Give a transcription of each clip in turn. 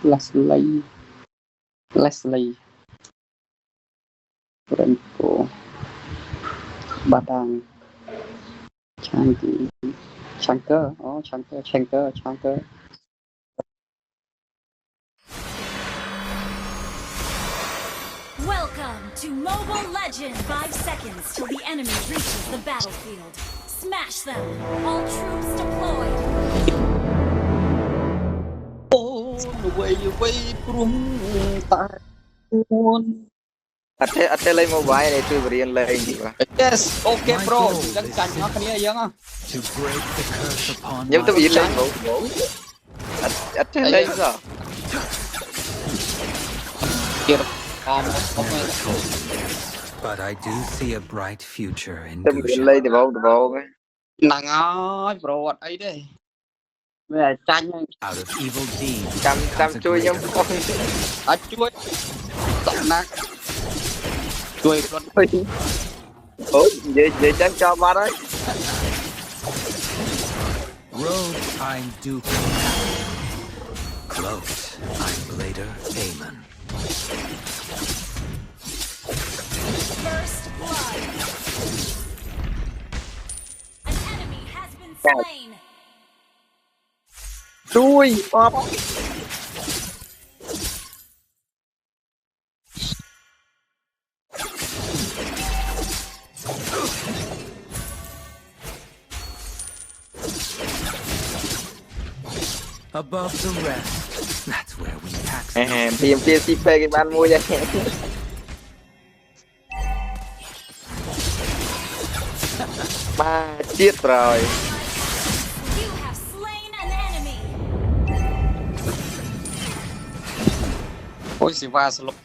Leslie Leslie Renko Badang Changi Chanker oh Chanker Welcome to Mobile Legends! 5 seconds till the enemy reaches the battlefield. Smash them! All troops deployed! អូល្វីព្រមតាួន អត់ទេលេង mobile នេះគឺបរៀនលេងទីបាទ Yes okay bro ដឹងចាញ់អ្នកគ្នាអញ្ចឹង To break the curse upon ខ្ញុំទៅ my បរៀនលេងបងអត់ទេលេងសោះ ទៀតអម never told me this, but I do see a bright future in ទៅបរៀន Gushan. លេងដំបងហ្នឹង ហ្នឹងហើយ bro អត់អីទេវាចាញ់ Out of evil deeds ចាំ comes a ជួយខ្ញុំ greater ផង អត់ជួយតណាក់ជួយខ្លួន អូនិយាយចាំចោលបាត់ហើយ road. I'm Duke. Cloaked, I'm Blader Amon. First blood! An enemy has been slain! ជួយអប Above the rest, that's where we tax ហេ them. ពីពីស៊ីពេគេបានមួយដែរបាទជាតិប្រយ You have slain an enemy! អូយស៊ីវ៉ាស្លុប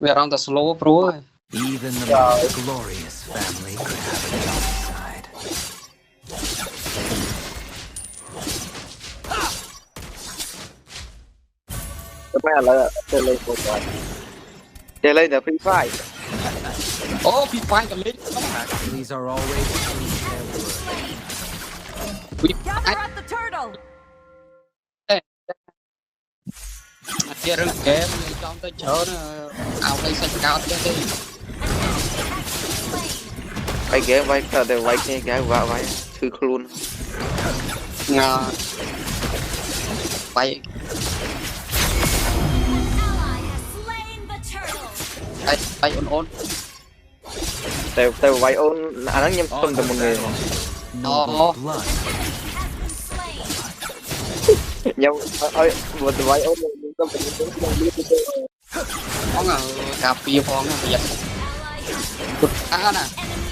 វាអារម្មណ៍តែ slow ព្រោះ Even the most glorious family could have a dark side. តែឥឡូវទៅលេង mobile ចេះលេងតែ Free Fire អូពីហ្វាយក៏លេង These are always true to their word. ពីអាច Gather up the turtle! ជារឿងហ្គេមចង់ទៅច្រើនឲ្យទៅសាច់កោតទេ ហើយហ្គេមវាយតែវាយគ្នាគេវាយឈឺខ្លួន ងបាយ Ally has slain the turtle! បាយអូន តែវាយអូនអាហ្នឹងខ្ញុំសុំតែមុនគេ Noble blood. Has been slain! ខ្ញុំឲ្យមកវាយអូនខ្ញុំសុំតែមុនគេខ្ញុំលៀបទៅ ផងការពារផងប្រយ័ត្ន Ally has ទុកអាណា enemy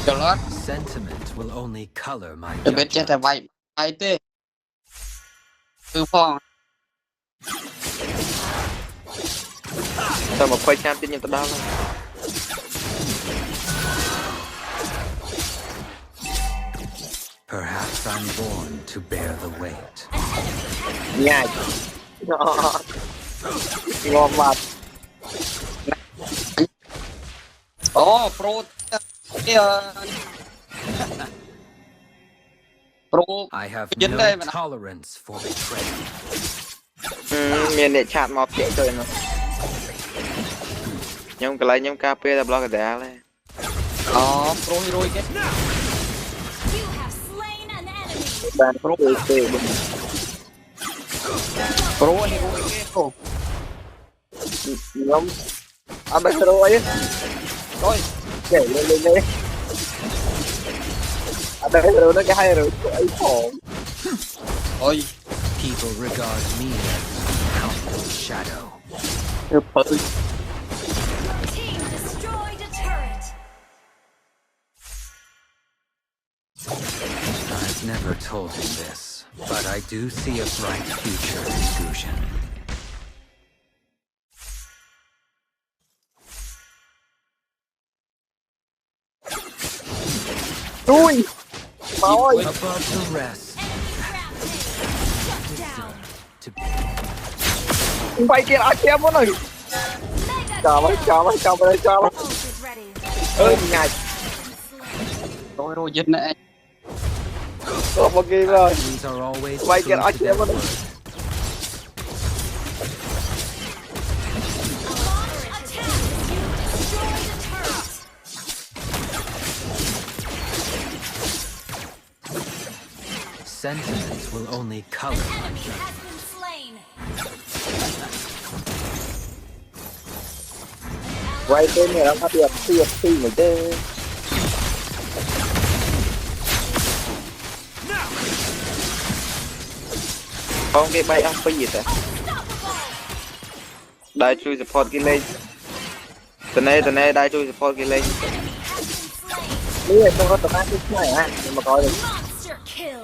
ចលត់ Sentiment will only color my តែមិនចេះតែ judgment. វាយបាយទេគឺផង តែ20ឆ្នាំទៀតខ្ញុំទៅដល់ហើយ Perhaps I'm born to bear the weight. ញ៉ាយងំបាត់ អូប្រូប្រូ I have Yên no đây mà nào. tolerance for betrayal. មានអ្នកឆាតមកពាក្យទៅនោះខ្ញុំកន្លែងខ្ញុំការពារតែ block កដាលទេ អូប្រូហីរ៉ូយគេ You have slain an enemy! បានប្រូទេ ប្រូហីរ៉ូយគេប្រូ ខ្ញុំអត់បានរយ អុយ ចេះលេងអត់បានរយគេឲ្យរយអីផង អុយ People regard me as countless shadow. ទៅបើ Your team destroyed a turret! I've never told him this, but I do see a bright future in Gushan. ជួយ Thôi. Above the rest, Shut down! to be Bay kia ở kia muốn rồi. Mega Chờ mấy, chờ. ult is ready. Ơi, ngài. Rồi rồi dịch này một game rồi Enemies are always Quay true kìa, to ai their kìa, word. Sentiment will only color my Enemy judgment. has been slain. quay tên này nó phát được TFT mà chứ không cái bay ăn cái gì thế đại chui support cái lên tuần này đại chui support cái lên Enemy has been slain. lý không có tầm ăn cái này ha nhưng mà coi được Monster kill.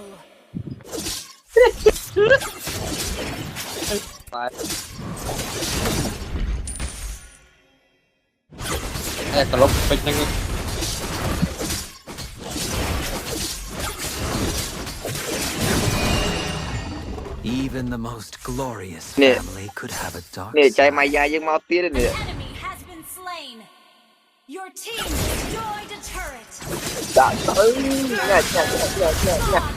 cái lúc bình tĩnh Even the most glorious Nè. family could have a dark nè chạy side. mày dài nhưng mau tiếc nè Enemy has been slain. Your team destroyed a turret. đã tới nha. Godlike.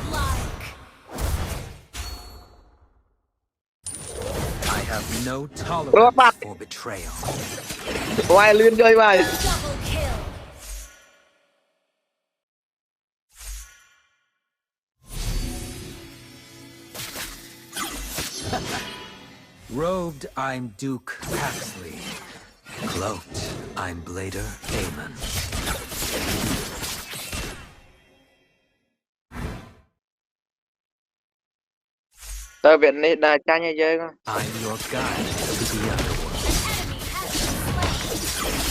I have no Rồi, tolerance bắt. for betrayal. ngoài lươn chơi mày Double kill. Robed, I'm Duke Paxley. Cloaked, I'm Blader Damon. tao viện này đã cha nhà chơi không I'm your guide to the underworld. Enemy has been slain.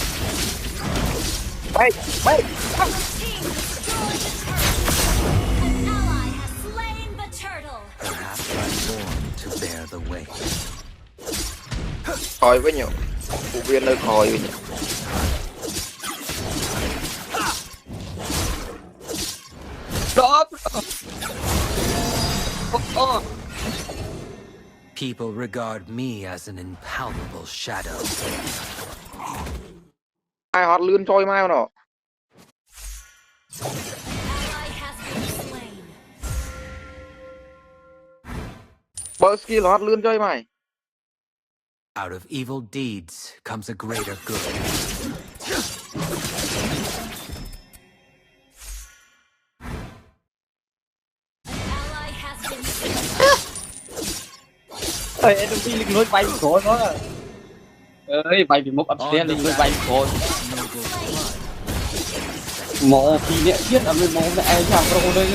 bay bay Your team destroyed a turret. An ally has slain the turtle. Perhaps I'm born to bear the weight. khỏi với nhau phụ viên nơi khỏi với nhau đó People regard me as an impalpable shadow. ai hot lươn trôi mai nó Ally has been slain. bơ skill hot lươn chơi mày Out of evil deeds comes a greater good. Ally has been slain. ơi em đi lên núi bay cổ nó ơi bay bị mốc ập xe lên núi bay cổ mộ thì nè biết ở bên mộ này ai chẳng đâu đây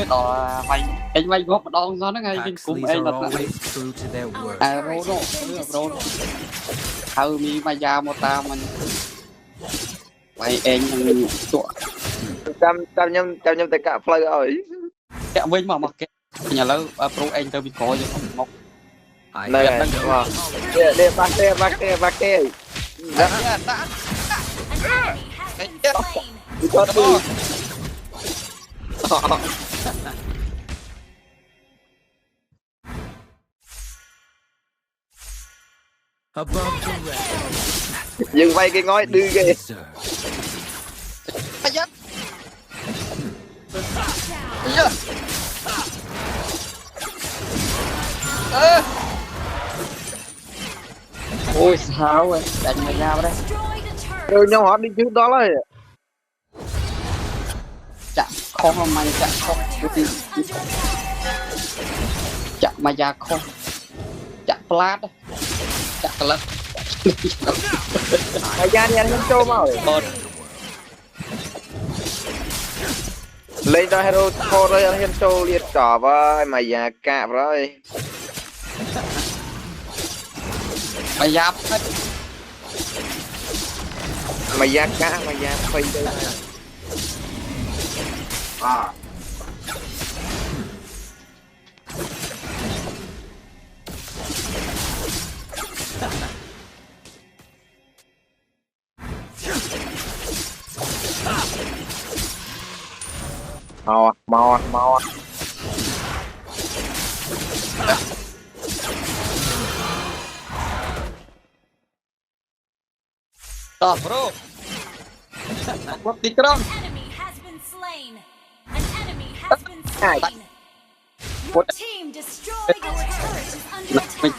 đó bay anh bay góp đòn ra nó ngay bên cùng Paxleys em are là always true to their word. à rô đó rô thơ mi mà già một ta mình bay em tụa trăm nhâm tất cả play rồi kẹo với mà cái nhà lỡ pro anh tao bị có chứ không mốc I này have này no wow. tolerance. để bác kê đã An enemy has been slain. đi cho đi Above the rest, dừng bay cái ngói đưa we ghê deserve. bây giờ ôi sao vậy đánh mày ra đây Destroyed a turret. rồi nhau hot đi trước đó là chạm không mà mày chạm không Under attack. chạm mày ra không chạm plat chạm lật thời gian nhanh hơn châu mà còn lên cho hero thôi rồi anh châu liệt cỏ với mày già cạp rồi mày giáp hết mày già cá mày già phây đây à mau đó bro quất đi cái đó Enemy has been slain. An enemy has been slain. Your team destroyed the turret is under attack.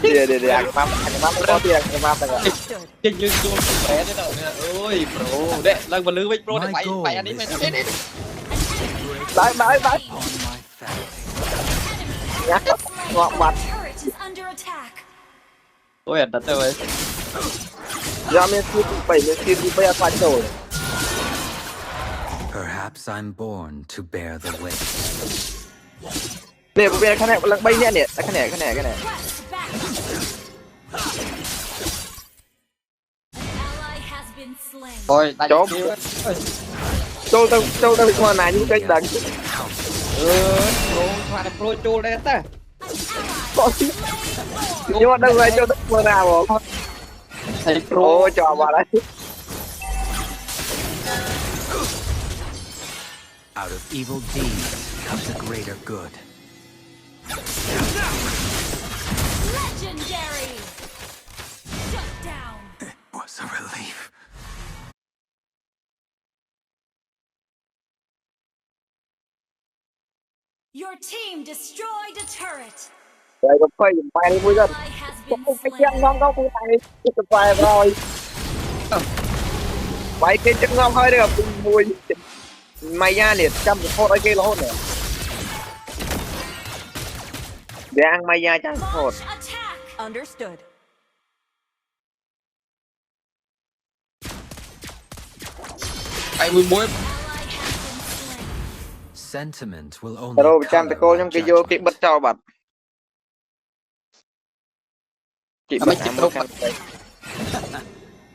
เดี๋ยวอักมาไม่พอที่อักมาแต่ก็ Understood. ยังยืนดูแผลได้แล้วเนี่ยโอ้ยโปรเด้ลังมาลื้อไว้โปรได้ไปอันนี้ไปนี่ An enemy ไป on my family. Nhắc has ngọt slain. mặt. The turret is under attack. โอ้ยดัดเว้ย do mình xin đi bây giờ phải rồi Perhaps I'm born to bear the weight. để bây giờ cái này là bay nè cái này Quest back. An ally has been slain. โอ้ยตาย Chốt. คิว châu tao mà này những cái đằng เออโปรพาโปรโจเลยแต่ có nhưng mà đâu về châu tao mà nào mà ไอ้โปร ô trò vào đấy Out of evil deeds comes a greater good. Legendary. Shut down. It was a relief. Your team destroyed a turret. rồi còn phải phải đi bây giờ Ally has been không phải chân slain. ngon đâu cũng phải cái phải rồi phải cái chân ngon hơi được mùi mày nha liệt trăm hốt ở kia là hốt nữa để ăn mày nha chẳng hốt Launch attack. Understood. ไปมือมวย Ally has been slain. Sentiment will only rồi trăm color cô my trong cái vô cái judgment. bất cho bật chị À, bật mấy chị hàng không một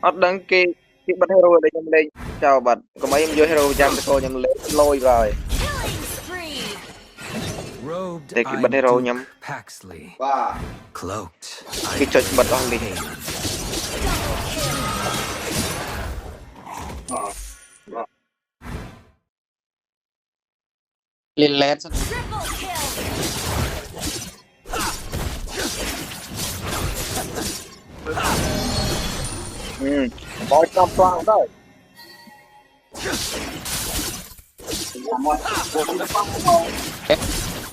hết đăng ký chị bật hero để nhầm lên chào bật có mấy em vô hero trăm cô nhầm lên lôi rồi Killing spree. Robed, Để cái I'm bật hero Duke nhắm. Paxley. wow Cloaked, cái I'm chốt bật on đi Haman. Double kill. ลินแลนด์ Triple kill. có trong toàn thôi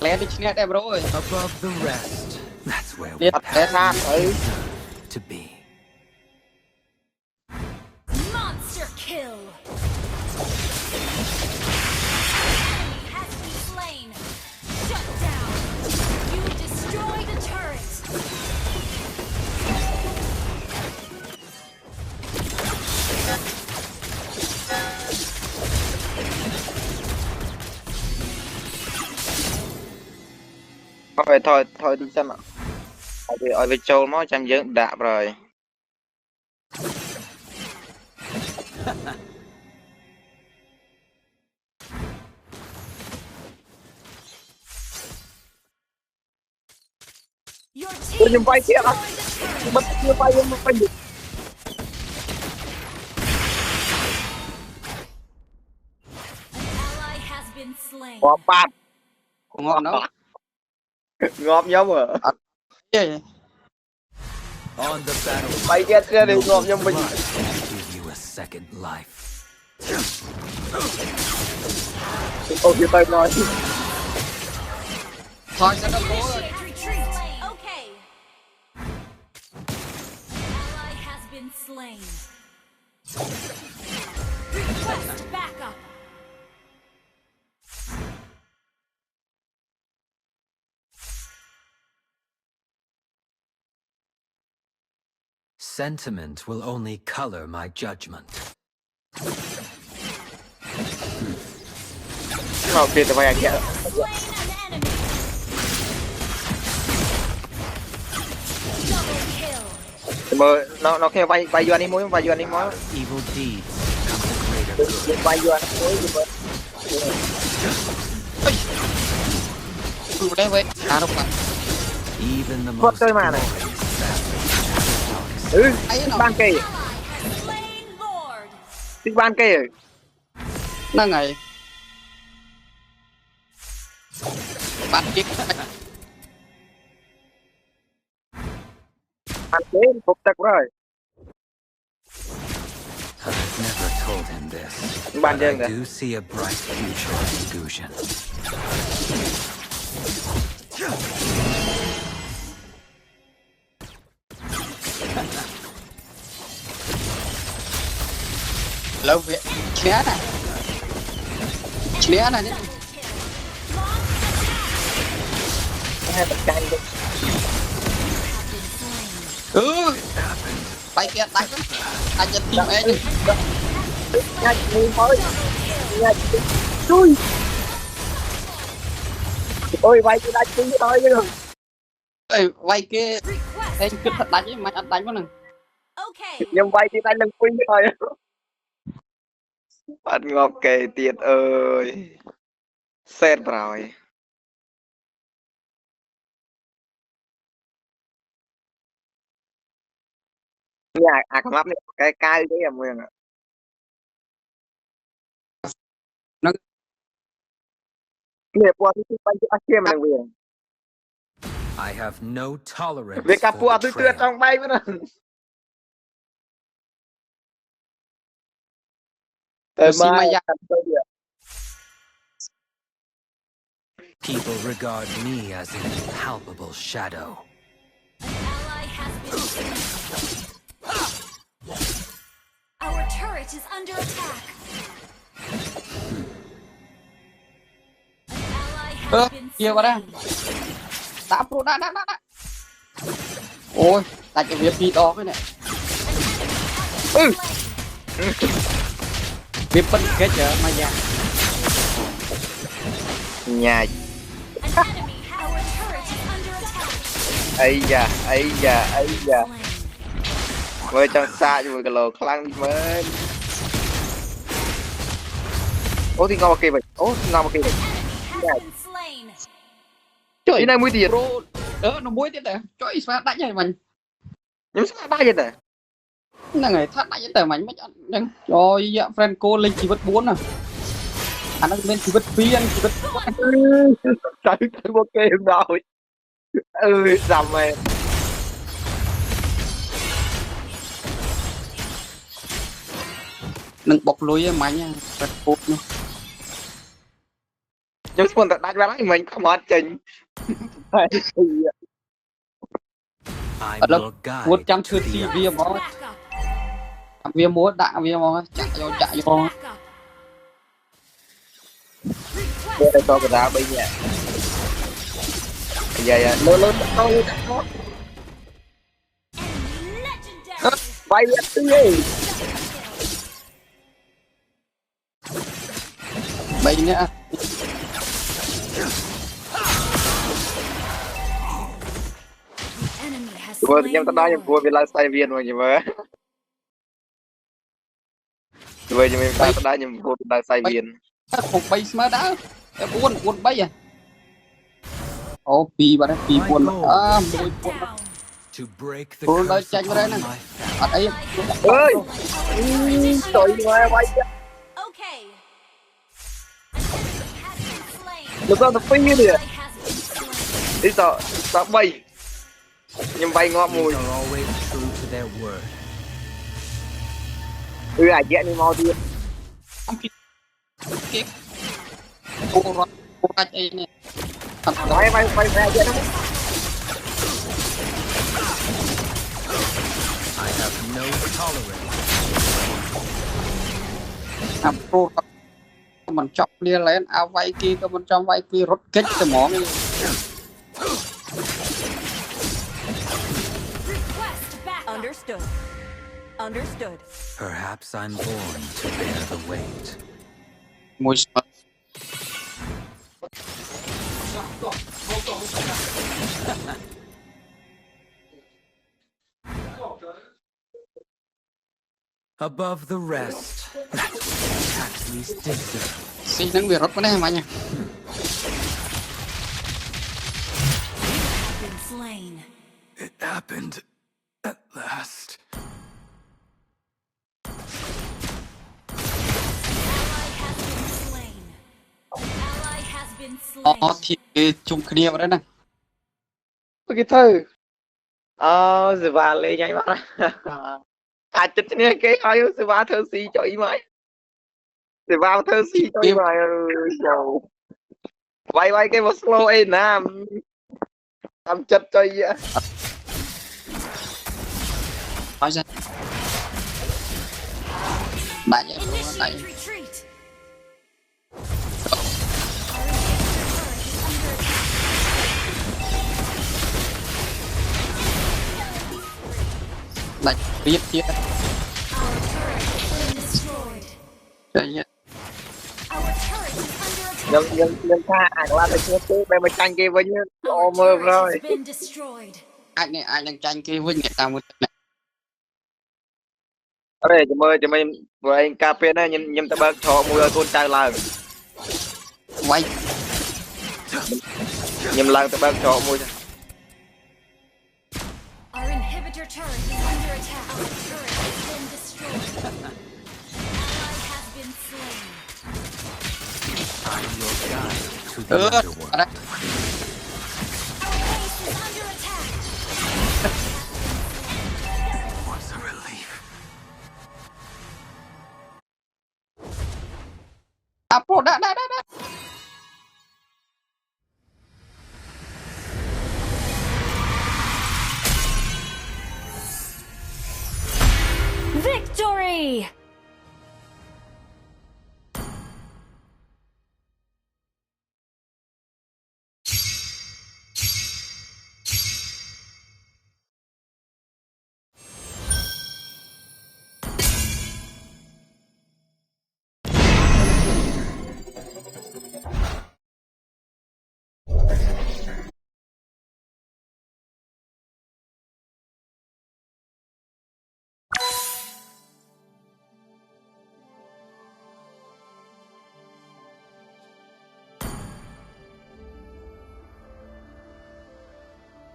แลนด์ที่ชนะได้โปรเอ้ย Above the rest, that's where we Liệt thế than ừ deserve to be. Monster kill. Enemy has been slain. Shut down. You destroyed a turret. thôi đi chân ạ ở về châu nó trăm dưỡng đạp rồi Your Ôi, team nhưng vai kia destroyed đó. a turret. mất chưa bay nhưng mà bay được An ally has been slain. có bát งอนเนาะ ngọt nhóm ở เย้ On the battlefield, bay kia kia thì ngọt nhưng mình blood will give you a second life. ô kia tay nói ถอยจะโปร Initiate retreat. Okay. An ally has been slain. Request backup. Sentiment will only color my judgment. ngọt kia thì phải ăn kia Slain an enemy. Double kill. mà nó kia bay vô anh đi muối bay vô anh đi muối Evil deeds comes a greater good. bay vô anh muối thì mới ดูได้เว้ยตาลงมา Even the Vượt most tôi mà này. glorious family ừ ấy nó ban cây Ally has slain Lord. thích ban cây rồi นั่งไงปัดกิ๊ก ban cây phục tắc rồi I've never told him this, Ban but dân I kìa. do see a bright future in Gushan. lâu việc chén này chén này đấy. Hai bật cay đi. Tay kia đánh anh nhận tìm em đi. Nhanh đi thôi. Nhanh. Chui. Ôi vay cái đánh chui thôi chứ. Ê, vay kia em cứ thật đánh với mày anh đánh quá nè. Okay. Nhưng vay cái đánh lần chui thôi. Bắt ngọc kề tiệt ơi. Xét rồi. Nhà cái map này cái cay cái em nguyên ạ. Nó Nè qua cái bánh cái kia mà nguyên. I have no tolerance Về cặp for qua tôi tuyệt betrayal. trong bay với nó. Simaya People regard me as an impalpable shadow. An ally has been slain. Our turret is under attack. An ally has been kia vào đây. slain. Đã pro đã. Ôi, đánh cái việc đi đó cái này. Việc phân kết chở mà già. Nhà An enemy has our turret is under attack. ấy da Slain. với trong xa cho cái lồ khăn mới ô thì ngon kì vậy ô ngon kì vậy Enemy has been slain. Trời cái này mũi tiền pro nó muối tiếp này. Cho ít phát đánh cho mình. nhưng sao ba vậy này Là người thắt đánh cho mình mới nhận. Rồi dạ Franco lên chỉ vật 4 à. Anh đang lên chỉ vật phiên chỉ vật trời trời ok rồi dầm mày đừng bọc lối mạnh nha. Franco nữa. nhưng mà đánh ra mình không hết trình I'm Ở đâu? your guide 100 to chưa the thì end. bia bó. Back up. Bia múa đạ bia bó chạy vô. Back up. đây là cho cái đá bây giờ dạ lớn thôi Enemy legendary. bay lên cái gì Bây nữa. Enemy has vừa slain em ta nói em Lord. vừa về lại sai viên mà gì mà vừa cho mình ta nói em vừa lại sai viên Không bay mà đã. Buôn bay à. Ô pi bạn pi buôn. À môi buôn. Down. To break the Buôn đây curse tranh vào đây upon nè. my family. Ở đây. ơi trời ơi bay Okay. An enemy has been slain. lúc đó nó phi như vậy Ally has been slain. đi sợ bay nhưng bay ngọt mùi These are always true to their word. à dễ đi mau đi Cô ra đây nè. bay dễ lắm I have no tolerance. Pro mình chọc lia lên ao vay kia có bên trong vay kia rút kích từ mỏ đi. Request back up. Understood. Understood. Perhaps I'm born to bear the weight. Mùi sợ. Above the rest, that's what Paxley's deserve. Xin nâng việc rút cái này mà nha. Been slain. It happened at last. Ally has been Nó slain. thì chung kia vào đây nè. cái thư rồi bà lên nhanh quá à chết nè cái ai rồi bà thơ si cho ý mày rồi bà thơ si cho ý mày Quay cái một slow ấy nè. Làm chất cho vậy. Nói ra đại vậy luôn đại Initiate retreat. đại biết chưa Our turret has been destroyed. đấy nhá Our turret is under attack. Nhưng tha là cái thứ bên mà tranh kia với như Our mơ turret rồi. has been destroyed. ai này ai đang tranh kia với người ta một này Đây cho mày vừa anh cà phê này nhìn ta bớt thọ mùi con trai là quay nhìn lần ta bớt thọ mùi. Our inhibitor turret is under attack. Our turret has been destroyed. Ally has been slain. I'm your guide to the ở underworld. đây Our base is under attack. What's a relief? pro đã Victory!